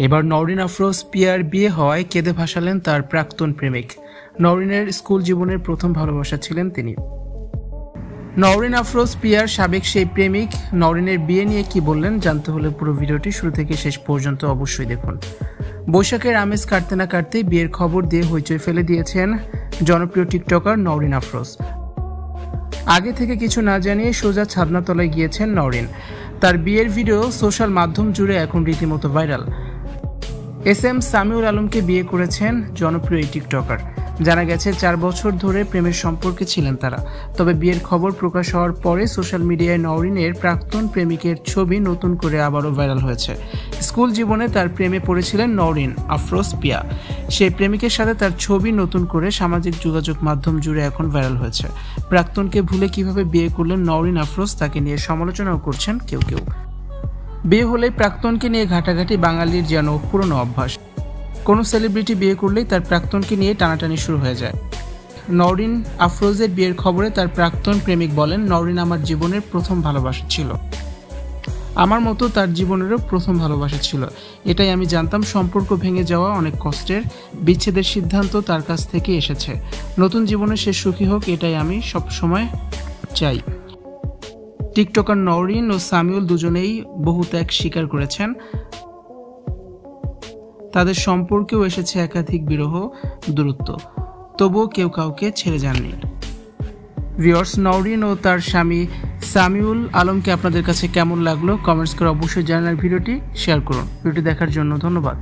এবার নওরিন আফরোজ পিয়ার বিয়ে হওয়ায় কেঁদে ভাসালেন তার প্রাক্তন প্রেমিক। নওরিনের স্কুল জীবনের প্রথম ভালোবাসা ছিলেন তিনি। নওরিন আফরোজ পিয়ার সাবেক সেই প্রেমিক নওরিনের বিয়ে নিয়ে কি বললেন জানতে হলে পুরো ভিডিওটি শুরু থেকে শেষ পর্যন্ত অবশ্যই দেখুন। বৈশাখের আমেজ কাটতে না কাটতেই বিয়ের খবর দিয়ে হইচই ফেলে দিয়েছেন জনপ্রিয় টিকটকার নওরিন আফরোজ। আগে থেকে কিছু না জানিয়ে সোজা ছাদনাতলায় গিয়েছেন নওরিন। তার বিয়ের ভিডিও সোশ্যাল মাধ্যম জুড়ে এখন রীতিমতো ভাইরাল। SM সামিউল আলমকে বিয়ে করেছেন জনপ্রিয় এই টিকটকার। জানা গেছে 4 বছর ধরে প্রেমের সম্পর্কে ছিলেন তারা। তবে বিয়ের খবর প্রকাশ হওয়ার পরে সোশ্যাল মিডিয়ায় নওরিনের প্রাক্তন প্রেমিকের ছবি নতুন করে আবারও ভাইরাল হয়েছে। স্কুল জীবনে তার প্রেমে পড়েছিলেন নওরিন আফরোজ পিয়া। সেই প্রেমিকের সাথে তার ছবি নতুন করে সামাজিক যোগাযোগ মাধ্যম জুড়ে এখন ভাইরাল হয়েছে। প্রাক্তনকে ভুলে কিভাবে বিয়ে করলেন নওরিন আফরোজ তাকে নিয়ে সমালোচনাও করছেন কেউ কেউ। বিয়ে হলেই প্রাক্তনকে নিয়ে ঘাটাঘাটি বাঙালির যেন পুরনো অভ্যাস। কোনো সেলিব্রিটি বিয়ে করলেই তার প্রাক্তনকে নিয়ে টানাটানি শুরু হয়ে যায়। নওরিন আফরোজের বিয়ের খবরে তার প্রাক্তন প্রেমিক বলেন, নওরিন আমার জীবনের প্রথম ভালোবাসা ছিল। আমার মতো তার জীবনেরও প্রথম ভালোবাসা ছিল। এটাই আমি জানতাম। সম্পর্ক ভেঙে যাওয়া অনেক কষ্টের। বিচ্ছেদের সিদ্ধান্ত তার কাছ থেকে এসেছে। নতুন জীবনে সে সুখী হোক, এটাই আমি সবসময় চাই। টিকটকার নওরিন ও সামিউল দুজনেই বহু ত্যাগ স্বীকার করেছেন। তাদের সম্পর্কেও এসেছে একাধিক বিরহ, দূরত্ব, তবুও কেউ কাউকে ছেড়ে যাননি। ভিউয়ার্স, নওরিন ও তার স্বামী সামিউল আলমকে আপনাদের কাছে কেমন লাগলো কমেন্টস করে অবশ্যই জানান। ভিডিওটি শেয়ার করুন। ভিডিওটি দেখার জন্য ধন্যবাদ।